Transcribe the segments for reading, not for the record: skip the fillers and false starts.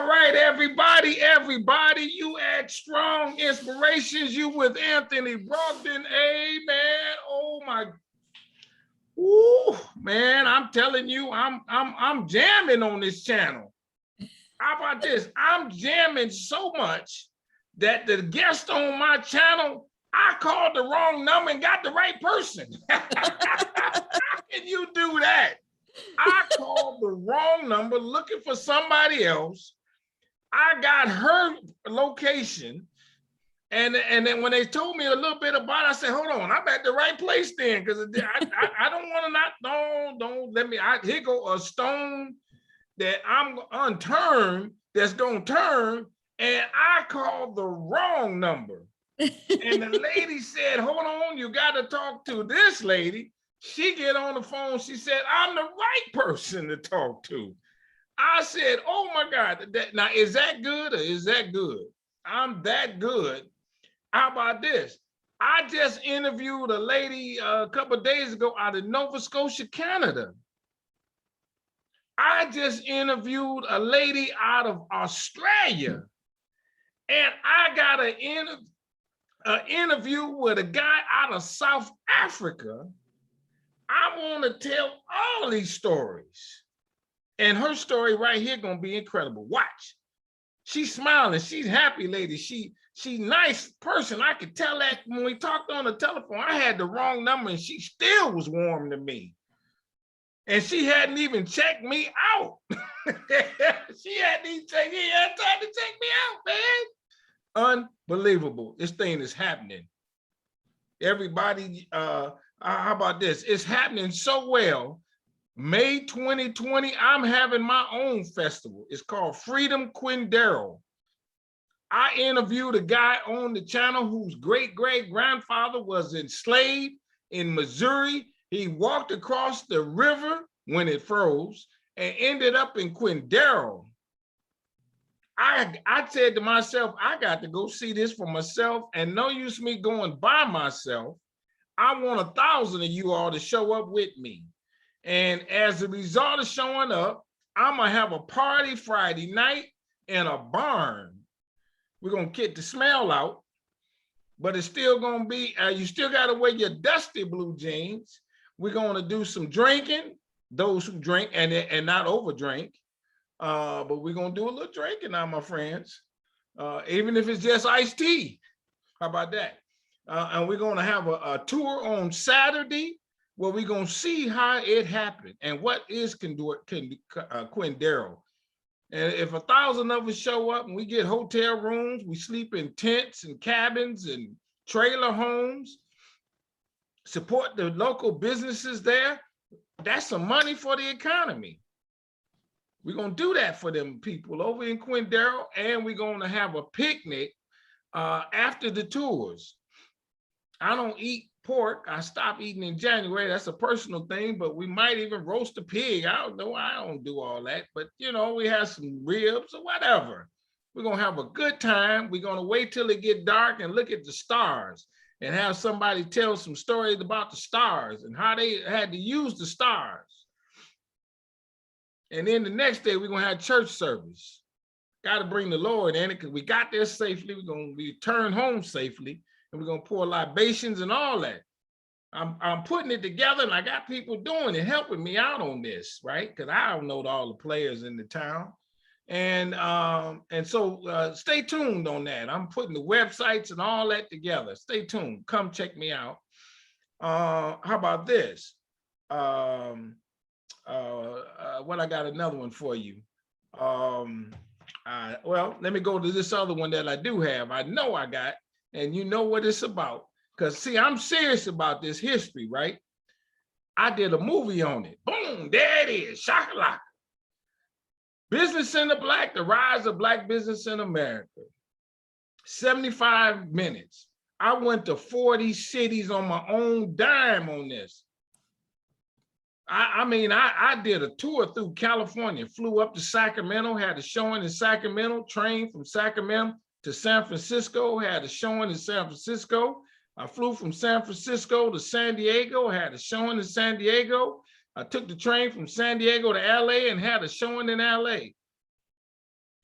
right, everybody, you at Strong Inspirations, you with Anthony Brogdon. Amen. Oh my, ooh, man, I'm telling you, I'm jamming on this channel. How about this? I'm jamming so much that the guest on my channel, I called the wrong number and got the right person. How can you do that? I called the wrong number looking for somebody else. I got her location. And then when they told me a little bit about it, I said, hold on, I'm at the right place then. Because I don't want to don't let me, here go a stone that I'm unturned, that's going to turn. And I called the wrong number. And the lady said, hold on, you got to talk to this lady. She get on the phone. She said, I'm the right person to talk to. I said, oh my God, now is that good or is that good? I'm that good. How about this? I just interviewed a lady a couple of days ago out of Nova Scotia, Canada. I just interviewed a lady out of Australia. And I got an interview with a guy out of South Africa. I want to tell all these stories. And her story right here gonna be incredible. Watch. She's smiling. She's happy, lady. She's nice person. I could tell that when we talked on the telephone. I had the wrong number, and she still was warm to me. And she hadn't even checked me out. She hadn't even tried to check me out, man. Unbelievable. This thing is happening. Everybody, how about this? It's happening so well. May 2020, I'm having my own festival. It's called Freedom Quindaro. I interviewed a guy on the channel whose great-great-grandfather was enslaved in Missouri. He walked across the river when it froze and ended up in Quindaro. I said to myself, I got to go see this for myself, and no use me going by myself. I want 1,000 of you all to show up with me. And as a result of showing up, I'm gonna have a party Friday night in a barn. We're gonna get the smell out, but it's still gonna be, you still gotta wear your dusty blue jeans. We're gonna do some drinking, those who drink and not over drink. But we're gonna do a little drinking now, my friends. Even if it's just iced tea. How about that? And we're gonna have a tour on Saturday, where we're going to see how it happened and what is Quindaro. And if 1,000 of us show up and we get hotel rooms, we sleep in tents and cabins and trailer homes, support the local businesses there, that's some money for the economy. We're going to do that for them people over in Quindaro, and we're going to have a picnic after the tours. I don't eat pork. I stopped eating in January. That's a personal thing, but we might even roast a pig. I don't know. I don't do all that, but you know, we have some ribs or whatever. We're going to have a good time. We're going to wait till it get dark and look at the stars and have somebody tell some stories about the stars and how they had to use the stars. And then the next day, we're going to have church service. Got to bring the Lord in it because we got there safely. We're going to return home safely. And we're gonna pour libations and all that. I'm putting it together, and I got people doing it, helping me out on this, right? Because I don't know all the players in the town. And so stay tuned on that. I'm putting the websites and all that together. Stay tuned. Come check me out. How about this? What I got another one for you. Well, let me go to this other one that I do have. I know I got. And you know what it's about. Because see, I'm serious about this history, right? I did a movie on it. Boom, there it is, shakalaka. Business in the Black, the rise of Black business in America. 75 minutes. I went to 40 cities on my own dime on this. I did a tour through California, flew up to Sacramento, had a showing in Sacramento, trained from Sacramento to San Francisco, had a showing in San Francisco. I flew from San Francisco to San Diego, had a showing in San Diego. I took the train from San Diego to LA and had a showing in LA.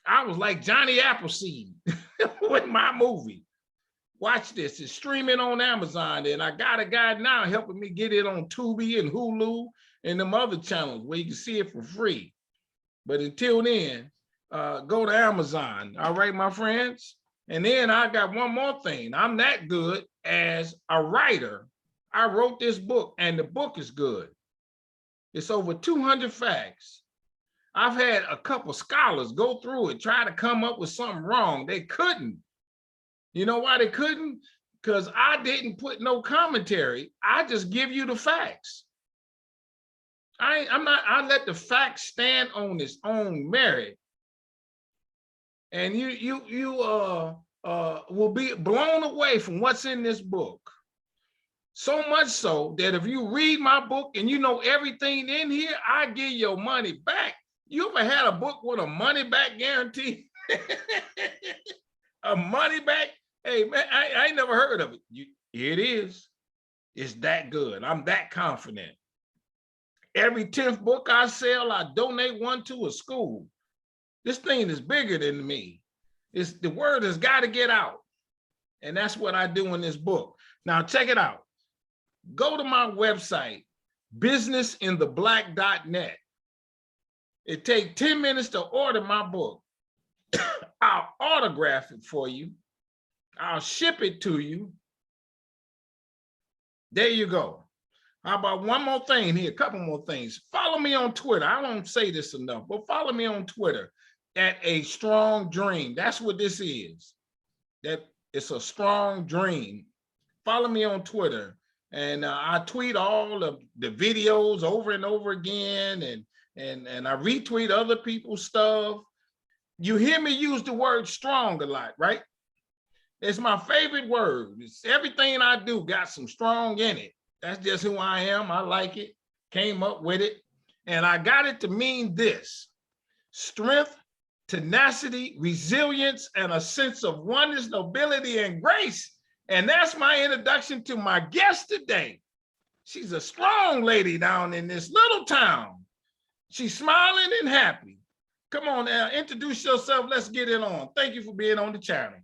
I was like Johnny Appleseed with my movie. Watch this. It's streaming on Amazon, and I got a guy now helping me get it on Tubi and Hulu and them other channels where you can see it for free. But until then, go to Amazon. All right, my friends. And then I got one more thing. I'm that good as a writer. I wrote this book, and the book is good. It's over 200 facts. I've had a couple scholars go through it, try to come up with something wrong. They couldn't. You know why they couldn't? Because I didn't put no commentary. I just give you the facts. I let the facts stand on its own merit. And you will be blown away from what's in this book. So much so that if you read my book and you know everything in here, I give your money back. You ever had a book with a money back guarantee? A money back? Hey, man, I ain't never heard of it. It is. It's that good. I'm that confident. Every 10th book I sell, I donate one to a school. This thing is bigger than me. The word has got to get out. And that's what I do in this book. Now, check it out. Go to my website, businessintheblack.net. It takes 10 minutes to order my book. I'll autograph it for you. I'll ship it to you. There you go. How about one more thing here, a couple more things. Follow me on Twitter. I don't say this enough, but follow me on Twitter at A Strong Dream. That's what this is. That it's a strong dream. Follow me on Twitter. And I tweet all of the videos over and over again, and I retweet other people's stuff. You hear me use the word strong a lot, right? It's my favorite word. It's everything I do got some strong in it. That's just who I am. I like it, came up with it. And I got it to mean this: strength, tenacity, resilience, and a sense of oneness, nobility, and grace. And that's my introduction to my guest today. She's a strong lady down in this little town. She's smiling and happy. Come on now, introduce yourself. Let's get it on. Thank you for being on the channel.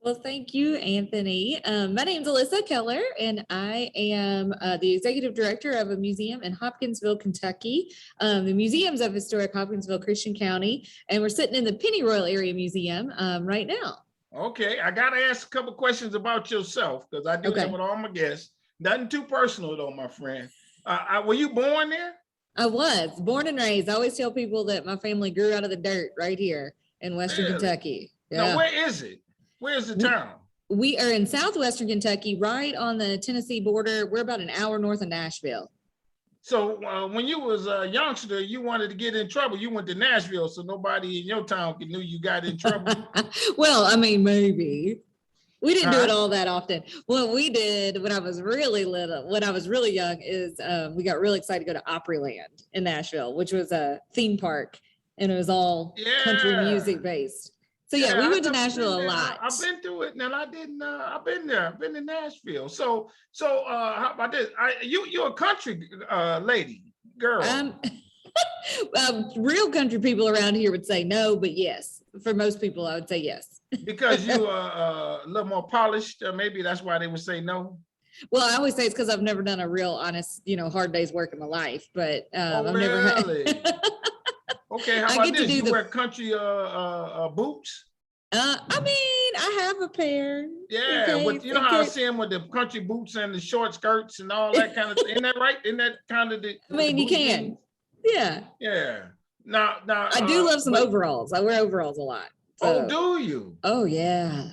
Well, thank you, Anthony. My name's Alyssa Keller, and I am the executive director of a museum in Hopkinsville, Kentucky. The Museums of Historic Hopkinsville, Christian County, and we're sitting in the Pennyroyal Area Museum right now. Okay, I got to ask a couple questions about yourself because I do that with all my guests. Nothing too personal though, my friend. Were you born there? I was born and raised. I always tell people that my family grew out of the dirt right here in Western Kentucky. Yeah. Now, where is it? Where's the town? We are in southwestern Kentucky, right on the Tennessee border. We're about an hour north of Nashville. So when you was a youngster, you wanted to get in trouble. You went to Nashville, so nobody in your town knew you got in trouble. Well, I mean, maybe. We didn't do it all that often. What we did when I was really little, when I was really young, is we got really excited to go to Opryland in Nashville, which was a theme park, and it was all country music based. So yeah, we went to Nashville a lot. I've been through it, and I didn't. I've been there. I've been to Nashville. So how about this? You're a country lady, girl. Real country people around here would say no, but yes, for most people, I would say yes. Because you are a little more polished, maybe that's why they would say no. Well, I always say it's because I've never done a real honest, hard day's work in my life, but I've never had. Okay, how about this? You wear country boots? I mean, I have a pair. Yeah, but you know how I see them with the country boots and the short skirts and all that kind of thing. Isn't that right? Isn't that kind of the I mean, you can. Things? Yeah. Yeah. Now I do love some overalls. I wear overalls a lot. So. Oh, do you? Oh, yeah.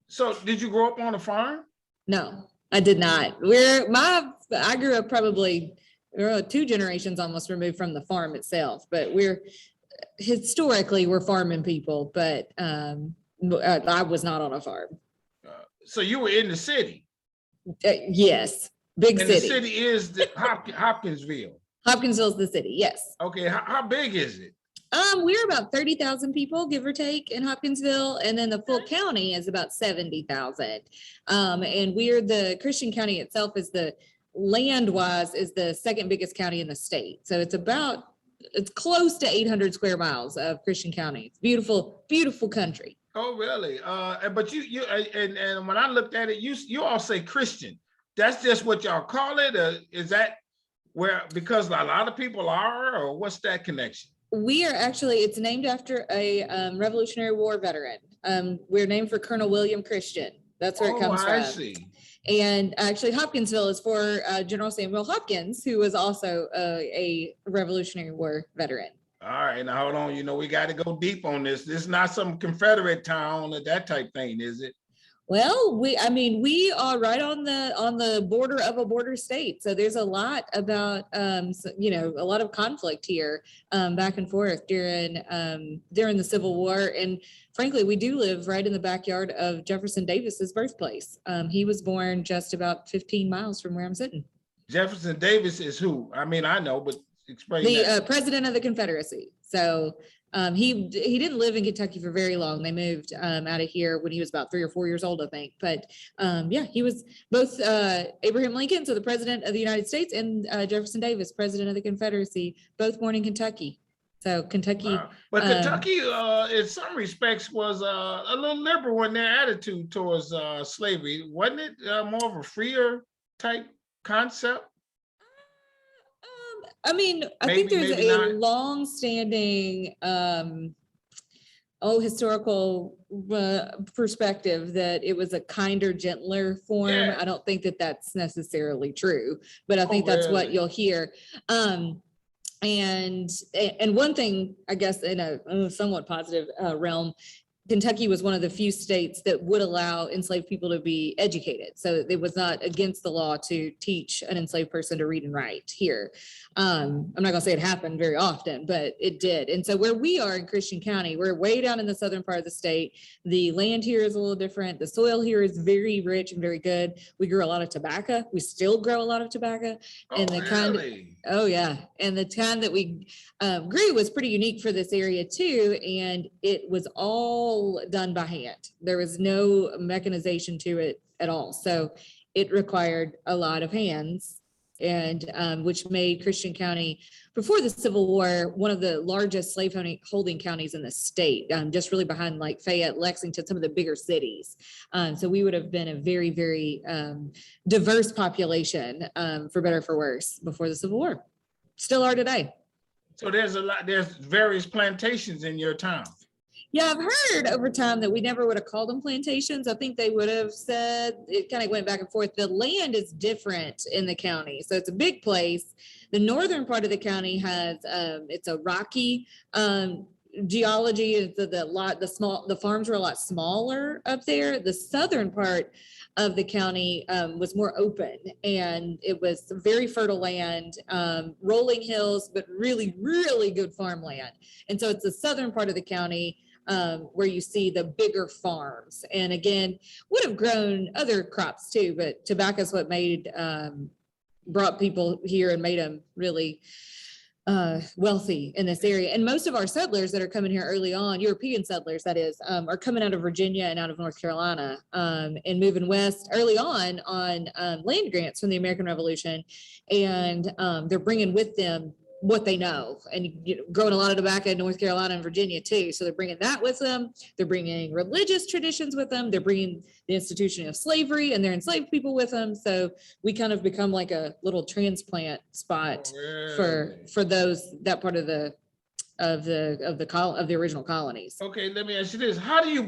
So did you grow up on a farm? No, I did not. I grew up probably 2 generations almost removed from the farm itself, but we're farming people, but I was not on a farm. So you were in the city? Yes, big city. And the city is Hopkinsville? Hopkinsville is the city, yes. Okay, how big is it? We're about 30,000 people, give or take, in Hopkinsville, and then the full county is about 70,000. And the Christian County itself is land-wise is the second biggest county in the state. So it's about it's close to 800 square miles of Christian County. It's beautiful, beautiful country. Oh, really? But and when I looked at it, you all say Christian. That's just what y'all call it? Is that where, because a lot of people are, or what's that connection? We are actually, it's named after a Revolutionary War veteran. We're named for Colonel William Christian. That's where it comes from. I see. And actually Hopkinsville is for General Samuel Hopkins, who was also a Revolutionary War veteran. All right, now hold on. We got to go deep on this. This is not some Confederate town or that type thing, is it? Well, we are right on the border of a border state. So there's a lot about, a lot of conflict here back and forth during the Civil War. And frankly, we do live right in the backyard of Jefferson Davis's birthplace. He was born just about 15 miles from where I'm sitting. Jefferson Davis is who? I mean, I know, but explain the president of the Confederacy. So he didn't live in Kentucky for very long. They moved out of here when he was about 3 or 4 years old, I think. But he was both Abraham Lincoln, so the president of the United States, and Jefferson Davis, president of the Confederacy, both born in Kentucky. So Kentucky. Wow. But Kentucky, in some respects, was a little liberal in their attitude towards slavery. Wasn't it more of a freer type concept? I mean, I think there's a long-standing historical perspective that it was a kinder, gentler form. Yeah. I don't think that that's necessarily true, but I think that's what you'll hear. And one thing, I guess, in a somewhat positive realm, Kentucky was one of the few states that would allow enslaved people to be educated. So it was not against the law to teach an enslaved person to read and write here. I'm not gonna say it happened very often, but it did. And so where we are in Christian County, we're way down in the southern part of the state. The land here is a little different. The soil here is very rich and very good. We grew a lot of tobacco. We still grow a lot of tobacco. And the kind that we grew was pretty unique for this area too. And it was all done by hand. There was no mechanization to it at all. So it required a lot of hands, and which made Christian County, before the Civil War, one of the largest slave holding counties in the state, just really behind like Fayette, Lexington, some of the bigger cities. So we would have been a very, very diverse population, for better or for worse, before the Civil War. Still are today. So there's various plantations in your town. Yeah, I've heard over time that we never would have called them plantations. I think they would have said, it kind of went back and forth. The land is different in the county. So it's a big place. The northern part of the county has, it's a rocky geology. The farms were a lot smaller up there. The southern part of the county was more open, and it was very fertile land, rolling hills, but really, really good farmland. And so it's the southern part of the county where you see the bigger farms, and again, would have grown other crops too, but tobacco is what brought people here and made them really wealthy in this area. And most of our settlers that are coming here early on, European settlers that is, are coming out of Virginia and out of North Carolina, and moving west early on land grants from the American Revolution. And they're bringing with them what they know, and growing a lot of tobacco in North Carolina and Virginia too. So they're bringing that with them. They're bringing religious traditions with them. They're bringing the institution of slavery and their enslaved people with them. So we kind of become like a little transplant spot for that part of the original colonies. Okay, let me ask you this: How do you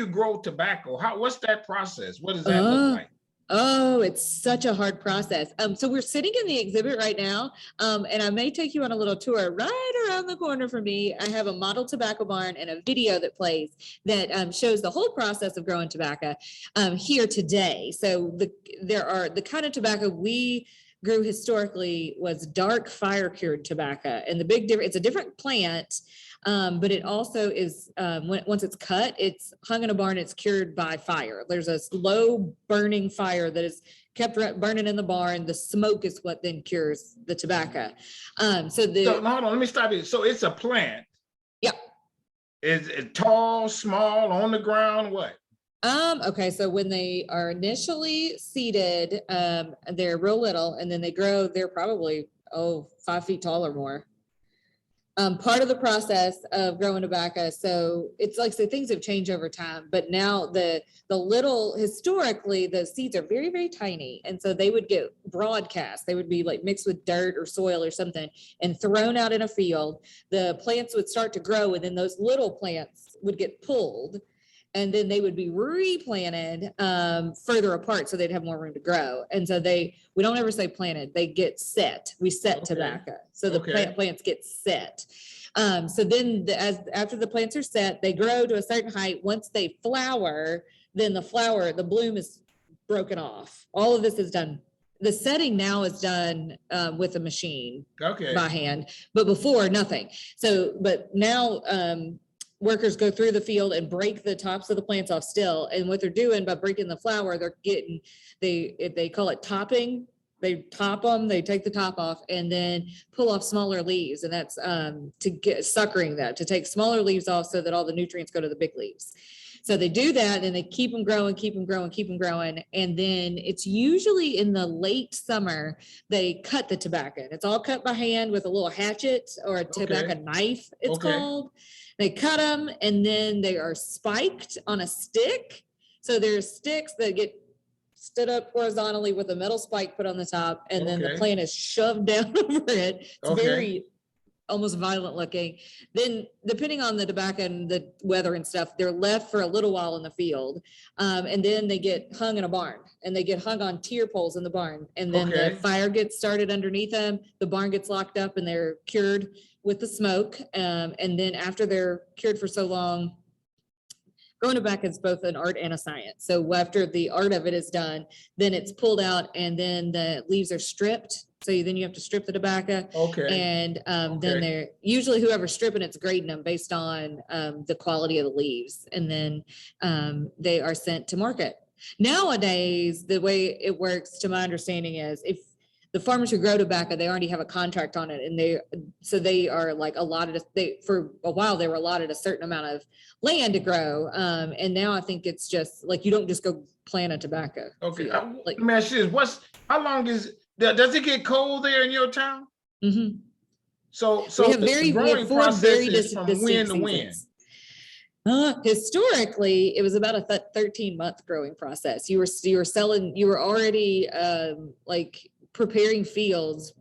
grow tobacco? What's that process? What does that look like? Oh, it's such a hard process. So we're sitting in the exhibit right now, and I may take you on a little tour. Right around the corner from me, I have a model tobacco barn and a video that plays that shows the whole process of growing tobacco here today. So the kind of tobacco we grew historically was dark fire cured tobacco, and the big difference, it's a different plant. But it also is, once it's cut, it's hung in a barn, it's cured by fire. There's a slow burning fire that is kept burning in the barn. The smoke is what then cures the tobacco. So hold on, let me stop you. So it's a plant. Yeah. Is it tall, small, on the ground, what? Okay, so when they are initially seeded, they're real little, and then they grow, they're probably 5 feet tall or more. Part of the process of growing tobacco. So it's like, so things have changed over time, but now the historically, the seeds are very, very tiny. And so they would get broadcast. They would be like mixed with dirt or soil or something and thrown out in a field. The plants would start to grow, and then those little plants would get pulled, and then they would be replanted further apart so they'd have more room to grow. And so we don't ever say planted, they get set. We set tobacco. So the plants get set. So then after the plants are set, they grow to a certain height. Once they flower, then the bloom is broken off. All of this is done. The setting now is done with a machine by hand, but before nothing. So, but now, workers go through the field and break the tops of the plants off still. And what they're doing by breaking the flower, they call it topping. They top them, they take the top off and then pull off smaller leaves. And that's to get suckering that, to take smaller leaves off so that all the nutrients go to the big leaves. So they do that and they keep them growing. And then it's usually in the late summer, they cut the tobacco. It's all cut by hand with a little hatchet or a tobacco knife, it's called. They cut them and then they are spiked on a stick. So there's sticks that get stood up horizontally with a metal spike put on the top, and then the plant is shoved down over it. It's very almost violent looking. Then depending on the tobacco and the weather and stuff, they're left for a little while in the field. And then they get hung in a barn, and they get hung on tier poles in the barn. And then the fire gets started underneath them. The barn gets locked up and they're cured with the smoke. And then after they're cured for so long, growing tobacco is both an art and a science. So after the art of it is done, then it's pulled out and then the leaves are stripped. So then you have to strip the tobacco. And then they're usually whoever's stripping it's grading them based on the quality of the leaves. And then they are sent to market. Nowadays, the way it works, to my understanding, is if the farmers who grow tobacco, they already have a contract on it, and they are like allotted. For a while they were allotted a certain amount of land to grow, and now I think it's just like you don't just go plant a tobacco. Let me ask you this: how long does it get cold there in your town? Mm-hmm. So the growing process is from when to when? Historically, it was about a 13-month growing process. You were already like preparing fields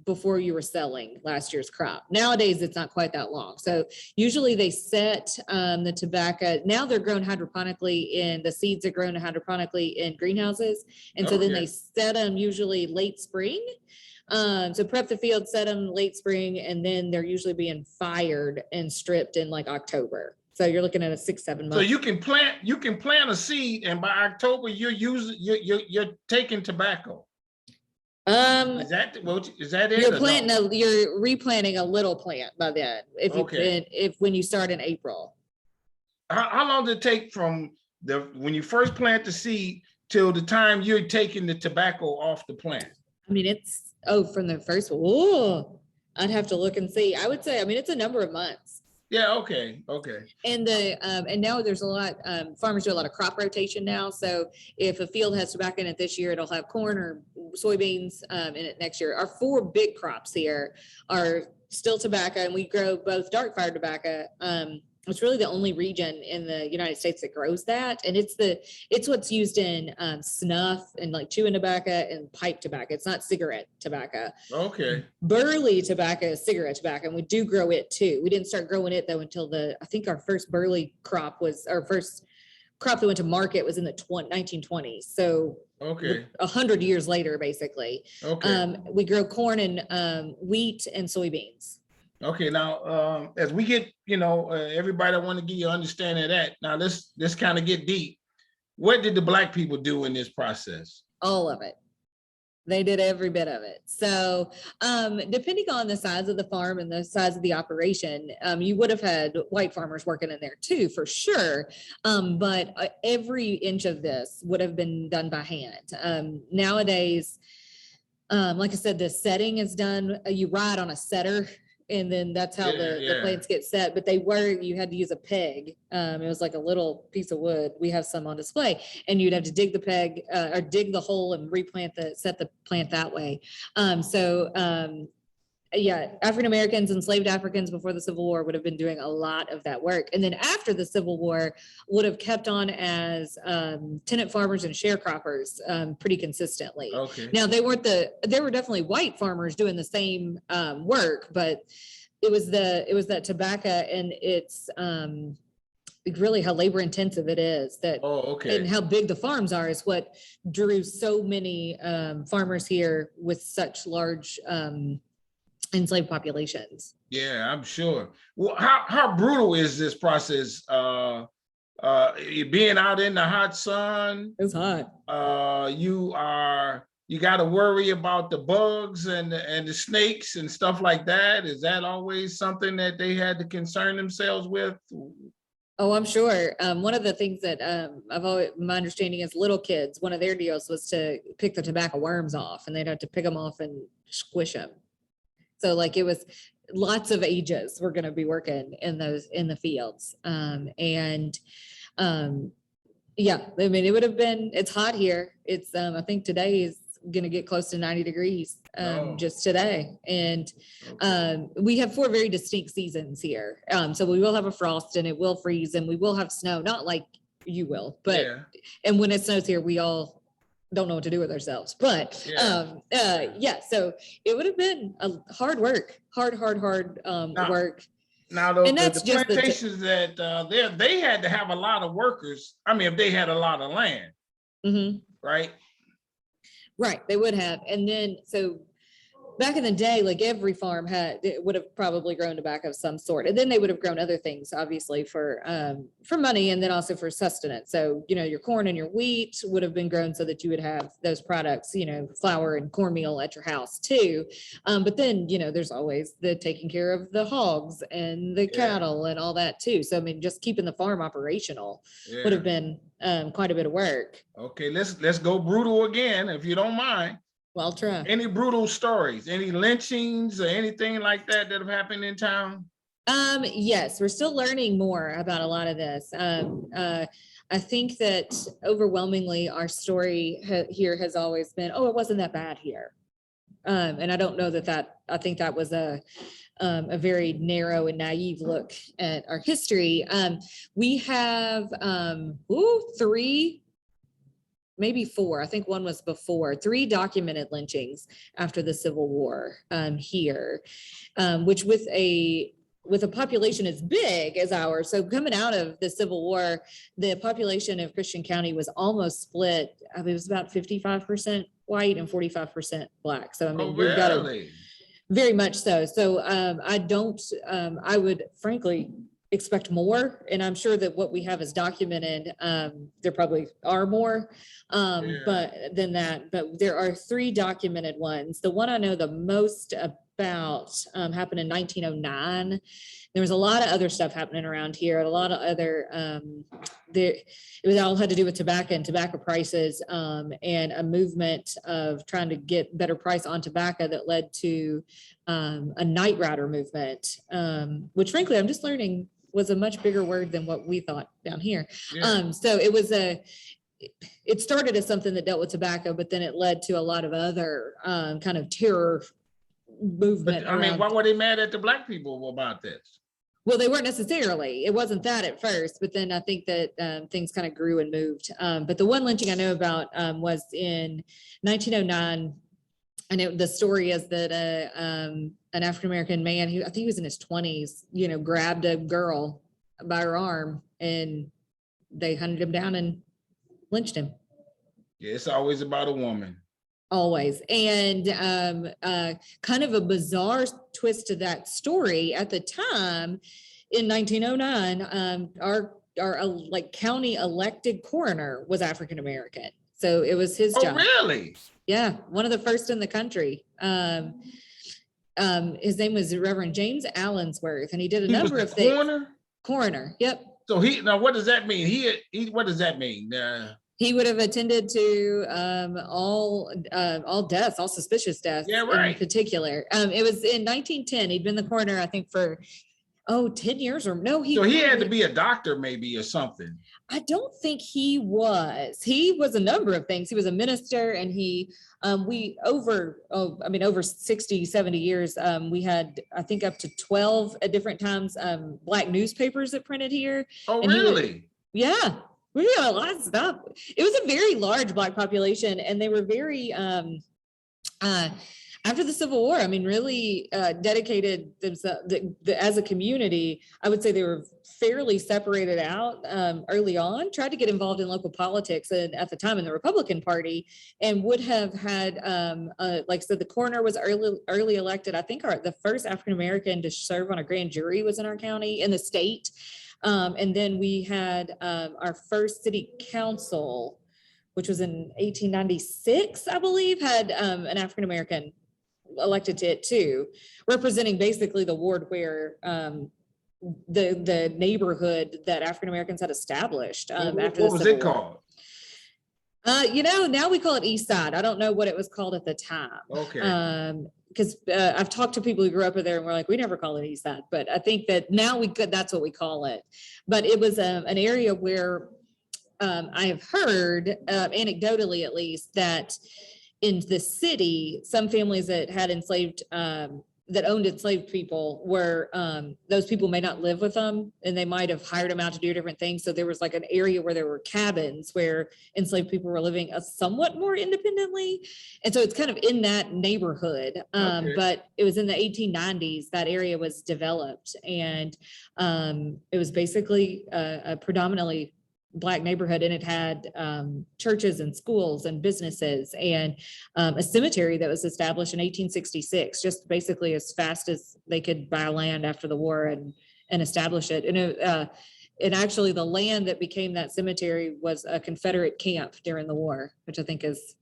before you were selling last year's crop. Nowadays, it's not quite that long. So usually they set the tobacco. Now they're grown hydroponically, the seeds are grown hydroponically in greenhouses. And so then they set them usually late spring. So prep the field, set them late spring, and then they're usually being fired and stripped in like October. So you're looking at a 6-7 months. So you can plant a seed, and by October you're taking tobacco. Is that it? You're replanting a little plant by then. If when you start in April. How long does it take from when you first plant the seed till the time you're taking the tobacco off the plant? I mean, from the first one. Oh, I'd have to look and see. I would say, it's a number of months. Yeah. Okay. And and now there's a lot, farmers do a lot of crop rotation now. So if a field has tobacco in it this year, it'll have corn or soybeans in it next year. Our 4 big crops here are still tobacco, and we grow both dark fire tobacco. It's really the only region in the United States that grows that. And it's what's used in snuff and like chewing tobacco and pipe tobacco. It's not cigarette tobacco. Burley tobacco is cigarette tobacco, and we do grow it too. We didn't start growing it though until I think our first burley crop our first crop that went to market was in the 1920s. So 100 years later, basically. We grow corn and wheat and soybeans. Okay, now as we get, everybody, I want to give you an understanding of that. Now let's kind of get deep. What did the Black people do in this process? All of it. They did every bit of it. So depending on the size of the farm and the size of the operation, you would have had white farmers working in there too, for sure. But every inch of this would have been done by hand. Nowadays, like I said, the setting is done. You ride on a setter, and then that's how the plants get set. But you had to use a peg. It was like a little piece of wood. We have some on display, and you'd have to dig the peg or dig the hole and set the plant that way. yeah, African Americans, enslaved Africans before the Civil War would have been doing a lot of that work. And then after the Civil War would have kept on as tenant farmers and sharecroppers pretty consistently. Okay. Now there were definitely white farmers doing the same work, but it was that tobacco and it's really how labor intensive it is and how big the farms are is what drew so many farmers here with such large enslaved populations. Yeah, I'm sure. Well, how brutal is this process? Being out in the hot sun. It's hot. You got to worry about the bugs and the snakes and stuff like that. Is that always something that they had to concern themselves with? Oh, I'm sure. One of the things that my understanding is little kids, one of their deals was to pick the tobacco worms off, and they'd have to pick them off and squish them. So like it was lots of ages we're going to be working in the fields. Yeah, I mean, it would have been, it's hot here. It's, I think today is going to get close to 90 degrees just today. And we have 4 very distinct seasons here. So we will have a frost and it will freeze and we will have snow, not like you will, but, and when it snows here, we all don't know what to do with ourselves, but so it would have been a hard work. Work. Now the plantations that they had to have a lot of workers. I mean, if they had a lot of land, right, they would have. And then so back in the day, like every farm would have probably grown tobacco of some sort, and then they would have grown other things, obviously for money, and then also for sustenance. So your corn and your wheat would have been grown so that you would have those products, flour and cornmeal at your house too. But then there's always the taking care of the hogs and the cattle and all that too. So I mean, just keeping the farm operational would have been quite a bit of work. Okay, let's go brutal again, if you don't mind. Well, I'll try. Any brutal stories, any lynchings or anything like that have happened in town? Yes, we're still learning more about a lot of this. I think that overwhelmingly our story here has always been, oh, it wasn't that bad here. And I don't know I think that was a very narrow and naive look at our history. We have 3, maybe 4, I think one was before, 3 documented lynchings after the Civil War here, which with a population as big as ours. So coming out of the Civil War, the population of Christian County was almost split. I mean, it was about 55% white and 45% Black. So I mean, we've got a very much so. So I would frankly expect more, and I'm sure that what we have is documented. There probably are more, but there are 3 documented ones. The one I know the most about happened in 1909. There was a lot of other stuff happening around here, a lot of other it all had to do with tobacco and tobacco prices, and a movement of trying to get better price on tobacco that led to a night rider movement, which frankly I'm just learning was a much bigger word than what we thought down here. So it started as something that dealt with tobacco, but then it led to a lot of other kind of terror movement. But, I mean, why were they mad at the Black people about this? Well, they weren't necessarily. It wasn't that at first, but then I think that things kind of grew and moved. But the one lynching I know about was in 1909. And the story is that an African-American man who I think he was in his 20s, grabbed a girl by her arm and they hunted him down and lynched him. Yeah, it's always about a woman. Always. And kind of a bizarre twist to that story at the time in 1909, our like county elected coroner was African-American. So it was his job. Oh, really? Yeah, one of the first in the country. His name was Reverend James Allensworth, and he did a number of things. Coroner. Yep. So now what does that mean? What does that mean? He would have attended to all deaths, all suspicious deaths. Yeah, right. In particular. It was in 1910. He'd been the coroner, I think, for 10 years or no, So he had to be a doctor maybe or something. I don't think he was. He was a number of things. He was a minister, and over 60, 70 years, we had, I think, up to 12 at different times, Black newspapers that printed here. Oh, And really? Yeah, we got a lot of stuff. It was a very large Black population, and they were very, after the Civil War, I mean, really dedicated themselves as a community. I would say they were fairly separated out early on, tried to get involved in local politics, and at the time in the Republican Party, and would have had, like I said, the coroner was early elected. I think the first African-American to serve on a grand jury was in our county, in the state. And then we had our first city council, which was in 1896, I believe, had an African-American elected to it too, representing basically the ward where the neighborhood that African-Americans had established after what the was Civil it War. called? Now we call it East Side. I don't know what it was called at the time. Okay. Because I've talked to people who grew up there, and we're like, we never call it East Side, but I think that now that's what we call it. But it was an area where I have heard, anecdotally at least, that in the city, some families that had enslaved, that owned enslaved people were, those people may not live with them, and they might have hired them out to do different things. So there was like an area where there were cabins where enslaved people were living somewhat more independently. And so it's kind of in that neighborhood. Okay. But it was in the 1890s that area was developed, and it was basically a predominantly Black neighborhood, and it had churches and schools and businesses, and a cemetery that was established in 1866, just basically as fast as they could buy land after the war and establish it. And actually the land that became that cemetery was a Confederate camp during the war, which I think is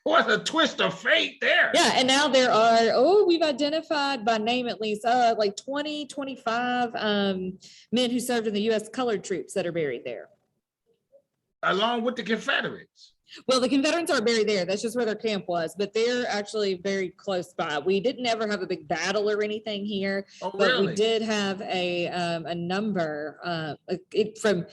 what a twist of fate there. Yeah, and now there are, we've identified by name at least like 20, 25 men who served in the U.S. colored troops that are buried there. Along with the Confederates. Well, the Confederates are buried there. That's just where their camp was, but they're actually very close by. We didn't ever have a big battle or anything here, but really? We did have a number from.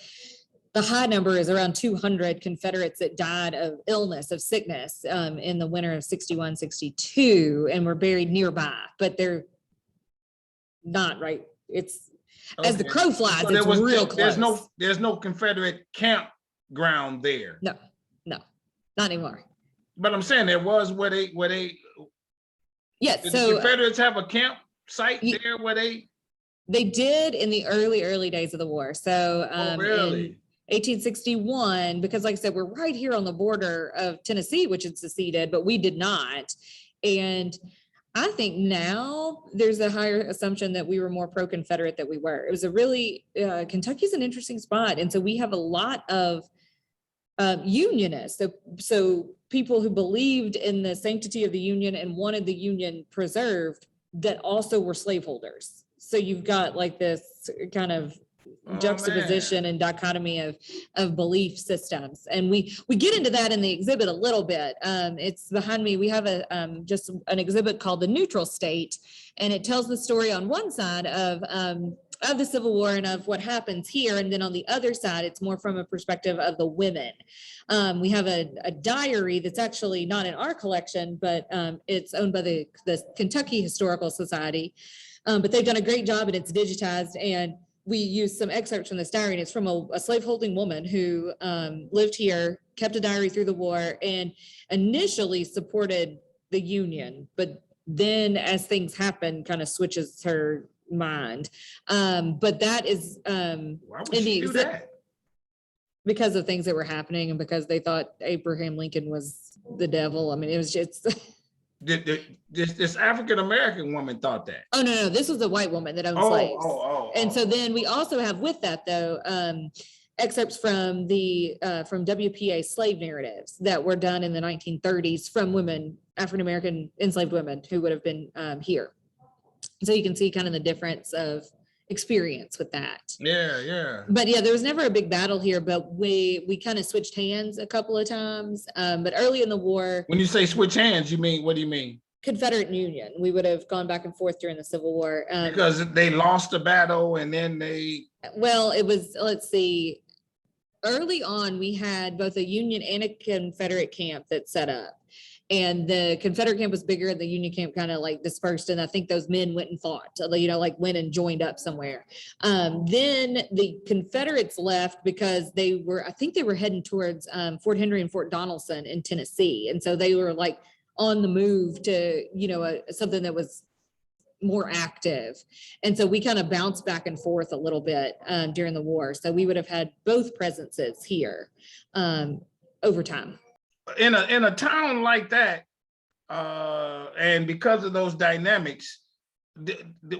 The high number is around 200 Confederates that died of illness, of sickness in the winter of 61, 62, and were buried nearby, but they're not right. It's as the crow flies, it's real close. There's no Confederate campground there. No, not anymore. But I'm saying there was where they yes. Did so the Confederates have a campsite there where they did in the early days of the war. So really? 1861, because like I said, we're right here on the border of Tennessee, which had seceded, but we did not. And I think now there's a higher assumption that we were more pro-Confederate than we were. It was a really, Kentucky's an interesting spot. And so we have a lot of unionists. So people who believed in the sanctity of the Union and wanted the Union preserved that also were slaveholders. So you've got like this kind of juxtaposition and dichotomy of belief systems, and we get into that in the exhibit a little bit. It's behind me. We have just an exhibit called The Neutral State, and it tells the story on one side of the Civil War and of what happens here, and then on the other side it's more from a perspective of the women. We have a diary that's actually not in our collection, but it's owned by the Kentucky Historical Society, but they've done a great job, and it's digitized, and we use some excerpts from this diary, and it's from a slaveholding woman who lived here, kept a diary through the war, and initially supported the Union, but then as things happen, kind of switches her mind. But that is why would she do that? Because of things that were happening, and because they thought Abraham Lincoln was the devil. I mean, it was just this African-American woman thought that. Oh, no, this was a white woman that owned slaves. And so then we also have with that, though, excerpts from from Wpa Slave Narratives that were done in the 1930s from women, African-American enslaved women who would have been here. So you can see kind of the difference of experience with that. Yeah. But yeah, there was never a big battle here, but we kind of switched hands a couple of times. But early in the war. When you say switch hands, what do you mean? Confederate and Union. We would have gone back and forth during the Civil War. Because they lost the battle and then they. Well, it was, let's see, early on, we had both a Union and a Confederate camp that set up. And the Confederate camp was bigger and the Union camp kind of like dispersed. And I think those men went and fought, like went and joined up somewhere. Then the Confederates left because I think they were heading towards Fort Henry and Fort Donelson in Tennessee. And so they were like on the move to, something that was more active. And so we kind of bounced back and forth a little bit during the war. So we would have had both presences here over time. In a town like that, and because of those dynamics,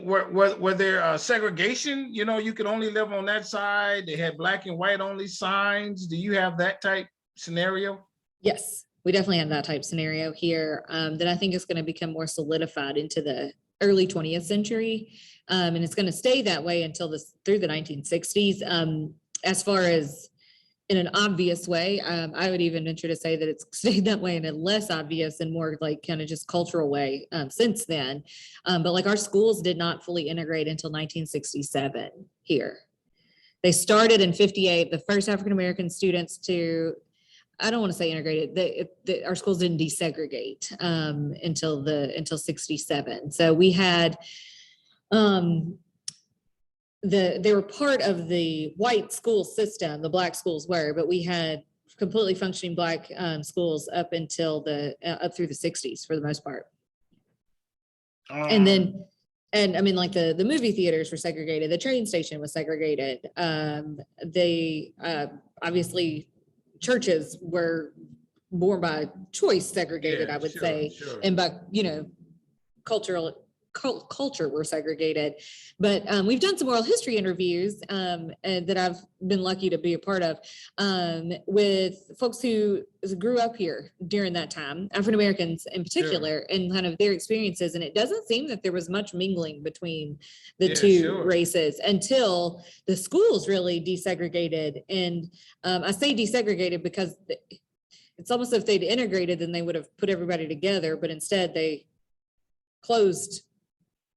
were there segregation? You could only live on that side. They had black and white only signs. Do you have that type scenario? Yes, we definitely have that type scenario here that I think is going to become more solidified into the early 20th century. And it's going to stay that way until through the 1960s. As far as in an obvious way, I would even venture to say that it's stayed that way in a less obvious and more like kind of just cultural way since then. But like our schools did not fully integrate until 1967 here. They started in 58, the first African-American students to, I don't want to say integrated, our schools didn't desegregate until 67. So we had, they were part of the white school system, the black schools were, but we had completely functioning black schools up until up through the 60s for the most part. And I mean, like the movie theaters were segregated, the train station was segregated. They obviously churches were more by choice segregated, I would say, sure. And by, culture were segregated. But we've done some oral history interviews that I've been lucky to be a part of with folks who grew up here during that time, African Americans in particular, sure. And kind of their experiences. And it doesn't seem that there was much mingling between the two sure. races until the schools really desegregated. And I say desegregated because it's almost as if they'd integrated, then they would have put everybody together, but instead they closed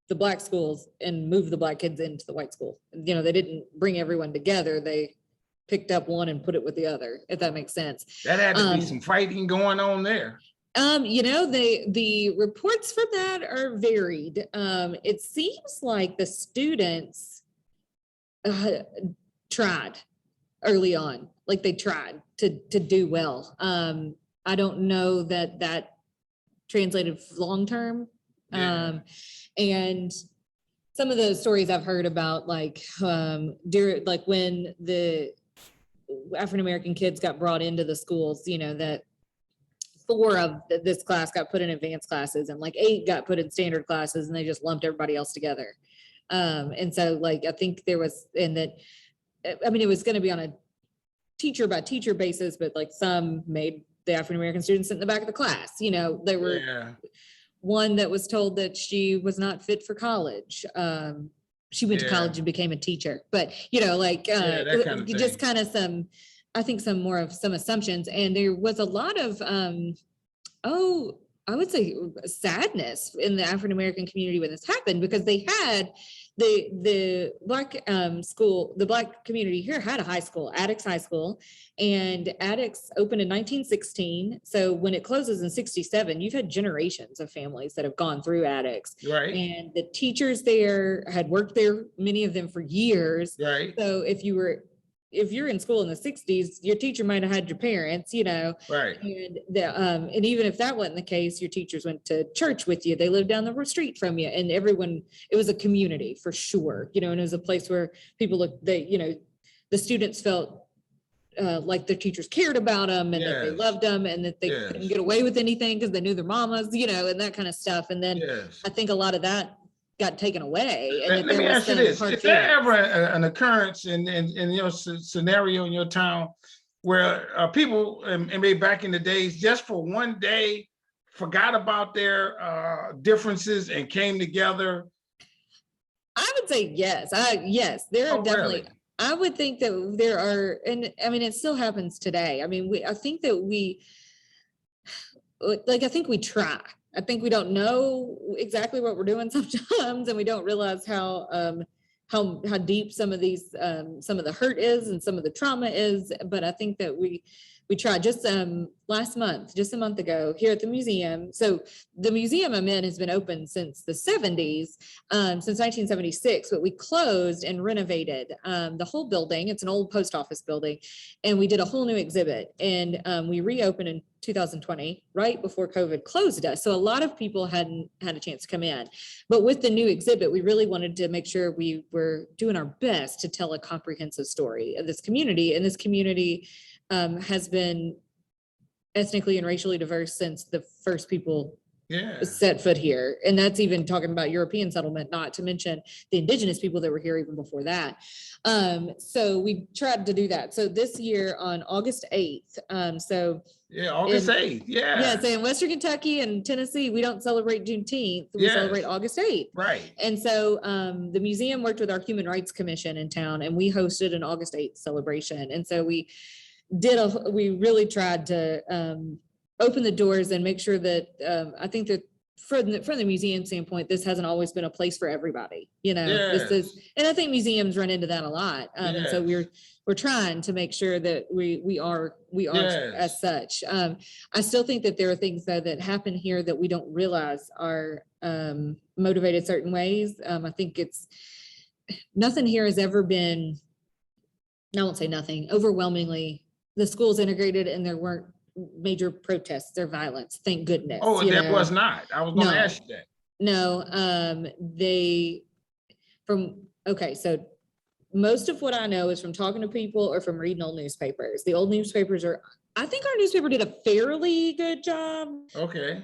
the black schools and moved the black kids into the white school. They didn't bring everyone together. They picked up one and put it with the other, if that makes sense. That had to be some fighting going on there. The reports from that are varied. It seems like the students tried early on, like they tried to do well. I don't know that translated long-term. Yeah. And some of the stories I've heard about, like when the African-American kids got brought into the schools, that 4 of this class got put in advanced classes and like 8 got put in standard classes, and they just lumped everybody else together. And so like, I think there was, it was going to be on a teacher by teacher basis, but like some made the African-American students sit in the back of the class. They were, yeah. One that was told that she was not fit for college. She went to college and became a teacher, but just kind of some, I think some more of some assumptions. And there was a lot of, I would say sadness in the African-American community when this happened, because they had the black school, the black community here had a high school, Attucks High School, and Attucks opened in 1916. So when it closes in 67, you've had generations of families that have gone through Attucks. Right. And the teachers there had worked there, many of them for years. Right. So if you're in school in the 60s, your teacher might have had your parents, right. And even if that wasn't the case, your teachers went to church with you. They lived down the street from you, and it was a community for sure, and it was a place where people the students felt like their teachers cared about them, and that they loved them, and that they couldn't get away with anything because they knew their mamas, and that kind of stuff. And then I think a lot of that got taken away. And let me ask you this: is there ever an occurrence in your scenario in your town where people, and maybe back in the days, just for one day forgot about their differences and came together? I would say yes. Yes, there are definitely. Really? I would think that there are, and it still happens today. I think that I think we try. I think we don't know exactly what we're doing sometimes, and we don't realize how deep some of these some of the hurt is and some of the trauma is. But I think that we tried just last month, just a month ago, here at the museum. So the museum I'm in has been open since the 70s, since 1976, but we closed and renovated the whole building. It's an old post office building, and we did a whole new exhibit, and we reopened in 2020, right before COVID closed us. So a lot of people hadn't had a chance to come in. But with the new exhibit, we really wanted to make sure we were doing our best to tell a comprehensive story of this community. And this community has been ethnically and racially diverse since the first people set foot here. And that's even talking about European settlement, not to mention the indigenous people that were here even before that. So we tried to do that. So this year on August 8th, August 8th. Yeah, so in Western Kentucky and Tennessee, we don't celebrate Juneteenth. We celebrate August 8th. Right. And so the museum worked with our Human Rights Commission in town, and we hosted an August 8th celebration. And so we really tried to open the doors and make sure that I think that from the museum standpoint, this hasn't always been a place for everybody. This is, and I think museums run into that a lot. And so we're trying to make sure that we are as such. I still think that there are things though that happen here that we don't realize are motivated certain ways. I think nothing here has ever been, I won't say nothing, overwhelmingly, the school's integrated and there weren't major protests or violence, thank goodness. Oh, there was not. I was going to ask you that. No, so most of what I know is from talking to people or from reading old newspapers. The old newspapers I think our newspaper did a fairly good job. Okay.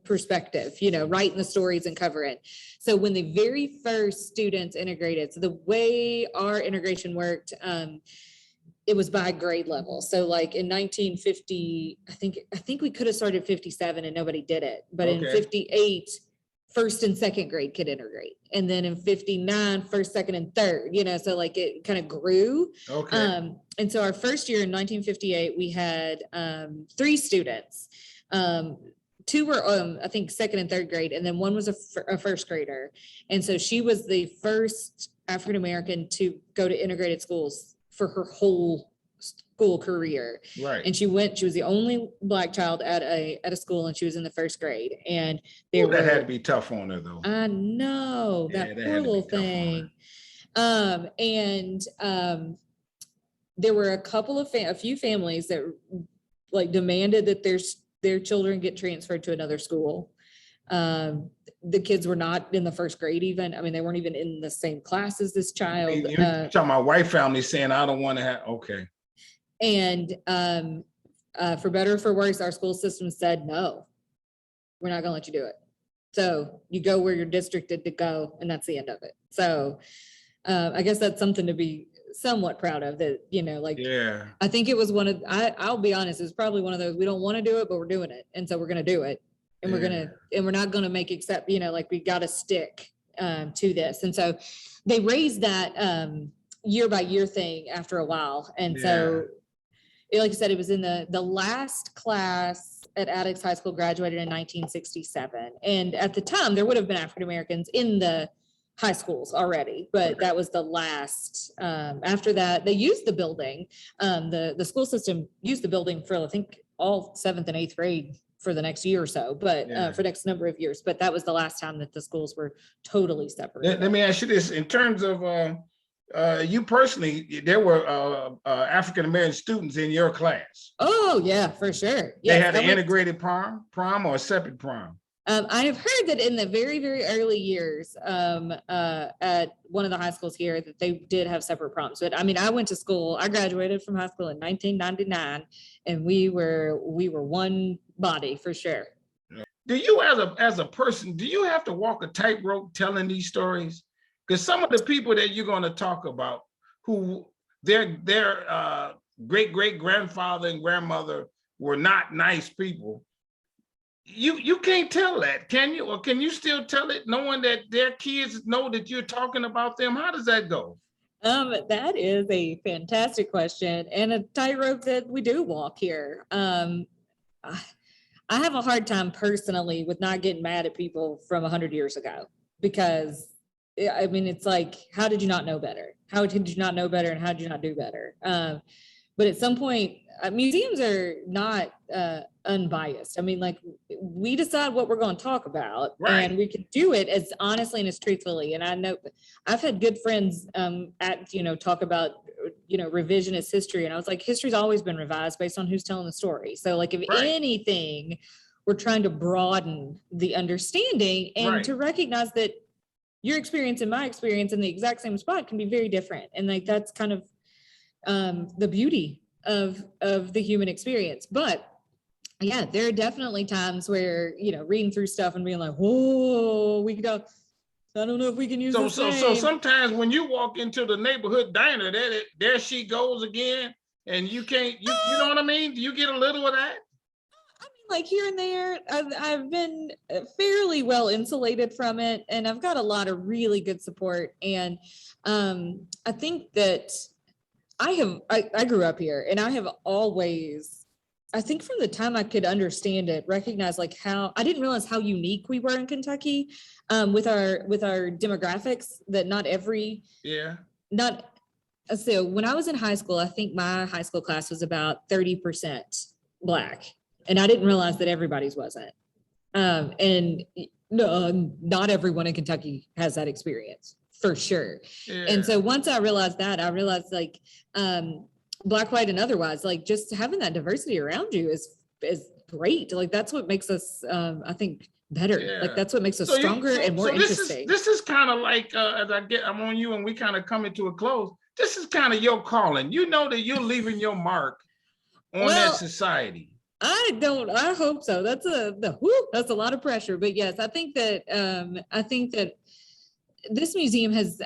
Perspective, writing the stories and covering. So when the very first students integrated, so the way our integration worked, it was by grade level. So like in 1950, I think we could have started 57 and nobody did it. But in 58, first and second grade could integrate. And then in 59, first, second, and third, so like it kind of grew. Okay. And so our first year in 1958, we had 3 students. 2 were, I think, second and third grade, and then 1 was a first grader. And so she was the first African-American to go to integrated schools for her whole school career. Right. And she was the only Black child at a school, and she was in the first grade. And that had to be tough on her, though. I know, that poor little thing. There were a few families that like demanded that their children get transferred to another school. The kids were not in the first grade even. I mean, they weren't even in the same class as this child. You're talking my white family saying, I don't want to have, okay. And for better or for worse, our school system said, no, we're not gonna let you do it. So you go where you're districted to go, and that's the end of it. So I guess that's something to be somewhat proud of, that, I think it was I'll be honest, it's probably one of those, we don't want to do it, but we're doing it. And so we're going to do it, and we're not going to make like we got to stick to this. And so they raised that year by year thing after a while. And so, like I said, it was in the last class at Addix High School graduated in 1967. And at the time there would have been African-Americans in the high schools already, but that was the last. After that, they used the building. The school system used the building for, I think, all 7th and 8th grade for the next year or so, but for the next number of years. But that was the last time that the schools were totally separate. Let me ask you this: in terms of you personally, there were African-American students in your class. Oh yeah, for sure. They had an integrated prom or a separate prom. I have heard that in the very, very early years at one of the high schools here that they did have separate proms. But I mean, I graduated from high school in 1999, and we were one body for sure. Do you as a person, do you have to walk a tightrope telling these stories? Because some of the people that you're going to talk about, who their great-great-grandfather and grandmother were not nice people, you can't tell that, can you? Or can you still tell it knowing that their kids know that you're talking about them? How does that go? That is a fantastic question and a tightrope that we do walk here. I have a hard time personally with not getting mad at people from 100 years ago because I mean, it's like, how did you not know better? How did you not know better and how did you not do better? But at some point, museums are not unbiased. I mean, like we decide what we're going to talk about, Right. and we can do it as honestly and as truthfully. And I know I've had good friends talk about revisionist history, and I was like, history's always been revised based on who's telling the story. So like, if Right. anything, we're trying to broaden the understanding and Right. to recognize that your experience and my experience in the exact same spot can be very different. And like, that's kind of the beauty of the human experience. But yeah, there are definitely times where, reading through stuff and being like, whoa, I don't know if we can use this name. So sometimes when you walk into the neighborhood diner, there she goes again, and you can't, you know what I mean? Do you get a little of that? I mean, like here and there, I've been fairly well insulated from it, and I've got a lot of really good support. And I think that I grew up here, and I have always, I think from the time I could understand it, recognize like how I didn't realize how unique we were in Kentucky with our demographics, that not every, so when I was in high school, I think my high school class was about 30% Black. And I didn't realize that everybody's wasn't. And no, not everyone in Kentucky has that experience, for sure. Yeah. And so once I realized that, I realized like Black, white, and otherwise, like just having that diversity around you is great. Like that's what makes us, I think, better. Yeah. Like that's what makes us stronger and more interesting. This is kind of like, as I'm on you and we kind of coming to a close, this is kind of your calling. You know that you're leaving your mark on that society. I hope so. That's a lot of pressure, but yes, I think that this museum has,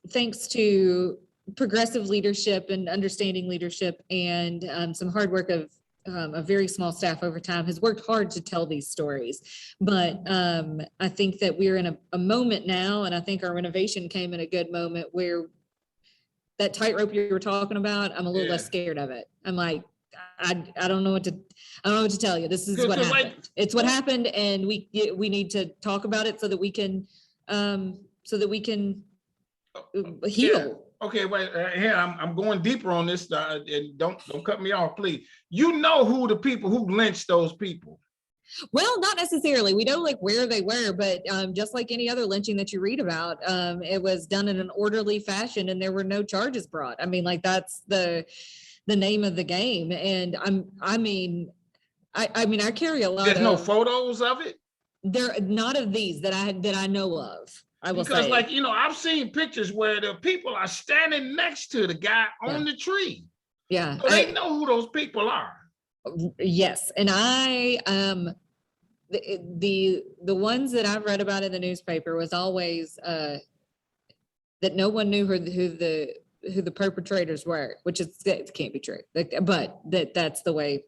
thanks to progressive leadership and understanding leadership and some hard work of a very small staff over time, has worked hard to tell these stories. But I think that we're in a moment now, and I think our renovation came in a good moment where that tightrope you were talking about, I'm a little less scared of it. I'm like, I don't know what to tell you. This is what happened. Like, it's what happened, and we need to talk about it so that we can heal. Yeah. Okay, wait. Here I'm going deeper on this, and don't cut me off, please. You know who the people who lynched those people? Well, not necessarily. We know like where they were, but just like any other lynching that you read about, it was done in an orderly fashion, and there were no charges brought. I mean, like that's the name of the game. And I mean, I carry a lot. There's no photos of it? There, not of these that I know of. I will because say. Like, I've seen pictures where the people are standing next to the guy on the tree. Yeah. So they know who those people are. Yes. And the ones that I've read about in the newspaper was always that no one knew who the perpetrators were, which it can't be true. But that's the way.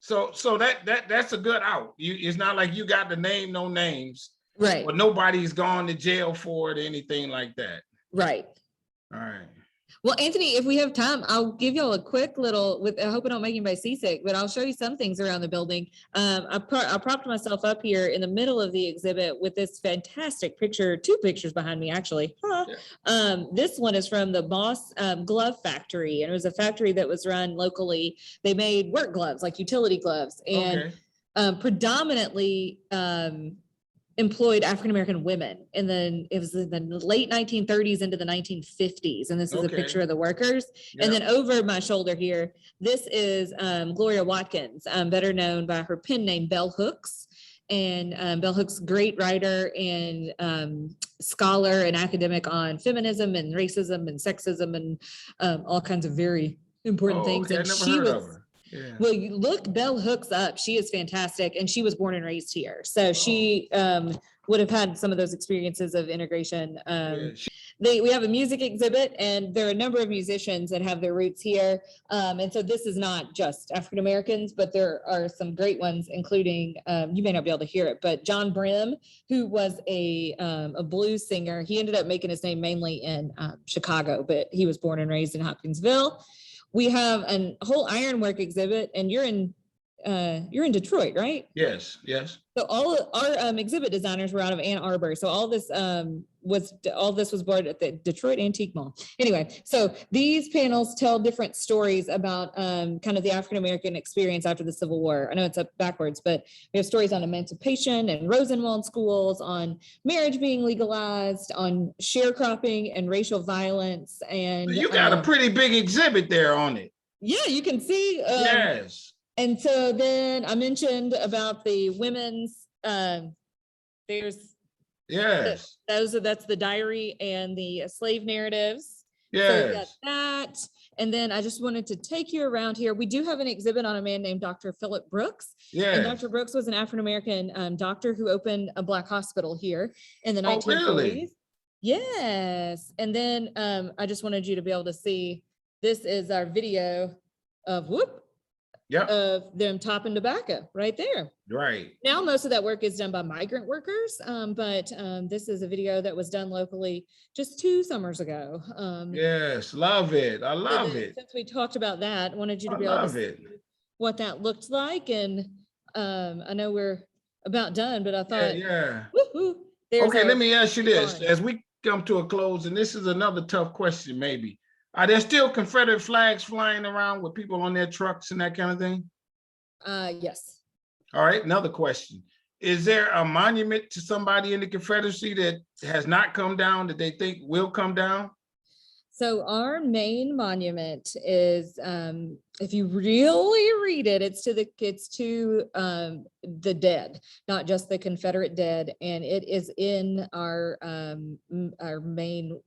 So that's a good out. It's not like you got to name no names, right? But nobody's gone to jail for it or anything like that, right? All right. Well, Anthony, if we have time, I'll give y'all a quick little. I hope I don't make anybody seasick, but I'll show you some things around the building. I propped myself up here in the middle of the exhibit with this fantastic picture. 2 pictures behind me, actually. Yeah. This one is from the Boss Glove Factory, and it was a factory that was run locally. They made work gloves, like utility gloves, and predominantly employed African-American women. And then it was in the late 1930s into the 1950s. And this is a picture of the workers. Yep. And then over my shoulder here, this is Gloria Watkins, better known by her pen name, Bell Hooks. And Bell Hooks, great writer and scholar and academic on feminism and racism and sexism and all kinds of important things. And she was, yeah. Well, you look Bell Hooks up. She is fantastic, and she was born and raised here, so she would have had some of those experiences of integration. we have a music exhibit, and there are a number of musicians that have their roots here. And so this is not just African Americans, but there are some great ones, including you may not be able to hear it, but John Brim, who was a blues singer. He ended up making his name mainly in Chicago, but he was born and raised in Hopkinsville. We have a whole ironwork exhibit, and you're in Detroit, right? Yes, yes. So all our exhibit designers were out of Ann Arbor. So all this was bought at the Detroit Antique Mall. Anyway, so these panels tell different stories about kind of the African American experience after the Civil War. I know it's up backwards, but we have stories on emancipation and Rosenwald schools, on marriage being legalized, on sharecropping and racial violence. And you got a pretty big exhibit there on it. Yeah, you can see. Yes. And so then I mentioned about the women's, there's, yes, that's the diary and the slave narratives. Yes. So we got that. And then I just wanted to take you around here. We do have an exhibit on a man named Dr. Philip Brooks. Yeah. And Dr. Brooks was an African-American doctor who opened a Black hospital here in the 1940s. Really? Yes. And then I just wanted you to be able to see, this is our video of of them topping tobacco right there. Right. Now, most of that work is done by migrant workers, but this is a video that was done locally just 2 summers ago. Yes, love it. I love it. Since we talked about that, I wanted you to be able to see what that looked like. And I know we're about done, but I thought, okay, let me ask you this. As we come to a close, and this is another tough question maybe. Are there still Confederate flags flying around with people on their trucks and that kind of thing? Yes. All right, another question. Is there a monument to somebody in the Confederacy that has not come down that they think will come down? So our main monument is, if you really read it, it's to the dead, not just the Confederate dead, and it is in our main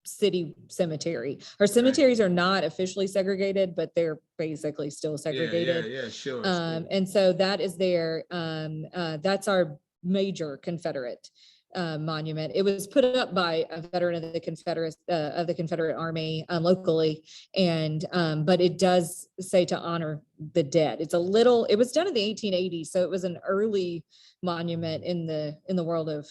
city cemetery. Our cemeteries are not officially segregated, but they're basically still segregated. Yeah, sure. And so that is there. That's our major Confederate monument. It was put up by a veteran of the Confederate Army locally, and but it does say to honor the dead. It was done in the 1880s, so it was an early monument in the world of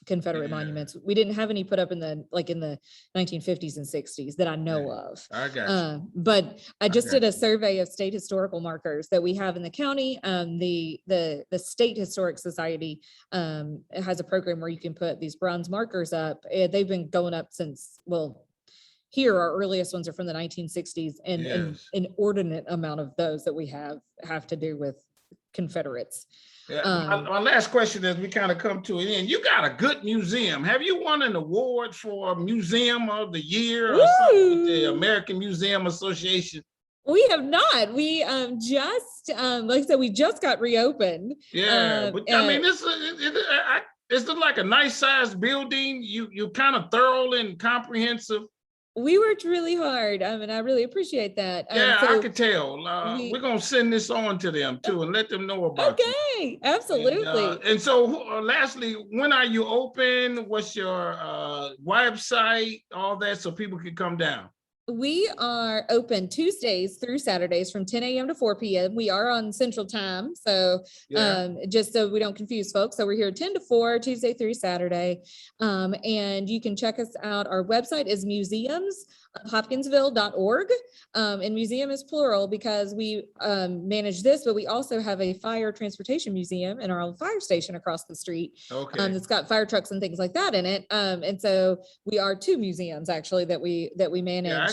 Confederate monuments. We didn't have any put up in the 1950s and 60s that I know of. I got you. But I just did a survey of state historical markers that we have in the county. The State Historic Society has a program where you can put these bronze markers up. They've been going up since, here our earliest ones are from the 1960s, and an inordinate amount of those that we have to do with Confederates. My last question as we kind of come to an end, you got a good museum. Have you won an award for Museum of the Year or something with the American Museum Association? We have not. We just, like I said, we just got reopened. Yeah, but I mean, it's like a nice sized building. You kind of thorough and comprehensive. We worked really hard, and I really appreciate that. I could tell. We're gonna send this on to them too and let them know about it. Okay, absolutely. And so, lastly, when are you open? What's your website? All that, so people can come down. We are open Tuesdays through Saturdays from 10 a.m. to 4 p.m. We are on Central Time, so just so we don't confuse folks. So we're here 10 to 4, Tuesday through Saturday. And you can check us out. Our website is museumshopkinsville.org. And museum is plural because we manage this, but we also have a fire transportation museum in our own fire station across the street. Okay. It's got fire trucks and things like that in it. And so we are 2 museums actually that we manage.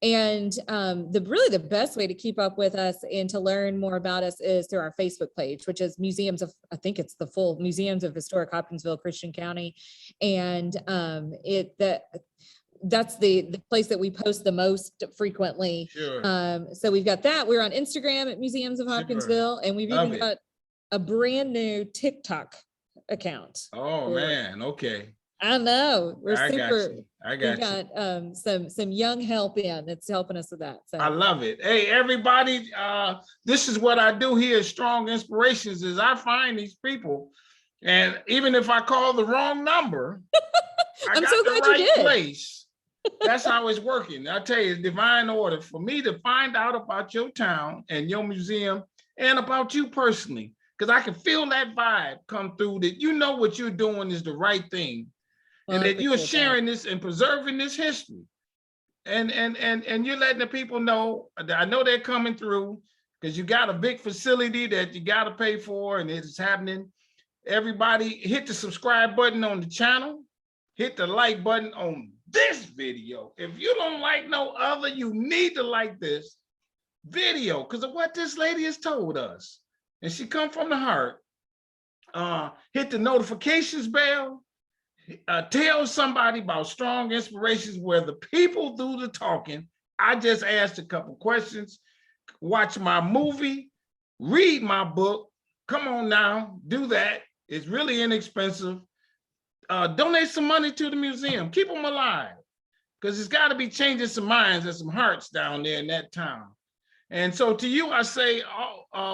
And the best way to keep up with us and to learn more about us is through our Facebook page, which is I think it's the full Museums of Historic Hopkinsville, Christian County. And that's the place that we post the most frequently. Sure. So we've got that. We're on Instagram at Museums of Hopkinsville, and we've even got a brand new TikTok account. Oh man, okay. I know. We got some young help in that's helping us with that. So I love it. Hey, everybody, this is what I do here at Strong Inspirations is I find these people, and even if I call the wrong number, I'm got so the glad right you did. place. That's how it's working. I tell you, it's divine order for me to find out about your town and your museum and about you personally, because I can feel that vibe come through that you know what you're doing is the right thing, Well, and I that you're appreciate sharing this and preserving this history. And you're letting the people know that I know they're coming through because you got a big facility that you got to pay for, and it's happening. Everybody hit the subscribe button on the channel, hit the like button on this video. If you don't like no other, you need to like this video because of what this lady has told us. And she come from the heart. Hit the notifications bell. Tell somebody about Strong Inspirations where the people do the talking. I just asked a couple questions. Watch my movie, read my book. Come on now, do that. It's really inexpensive. Donate some money to the museum. Keep them alive because it's got to be changing some minds and some hearts down there in that town. And so to you, I say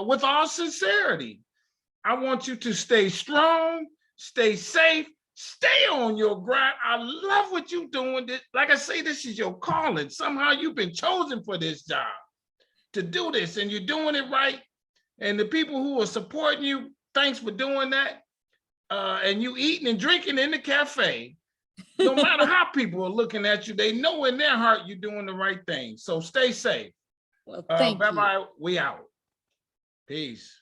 with all sincerity, I want you to stay strong, stay safe, stay on your grind. I love what you're doing. Like I say, this is your calling. Somehow you've been chosen for this job to do this, and you're doing it right. And the people who are supporting you, thanks for doing that. And you eating and drinking in the cafe, no matter how people are looking at you, they know in their heart you're doing the right thing. So stay safe. Well, thank you. Bye-bye. We out. Peace.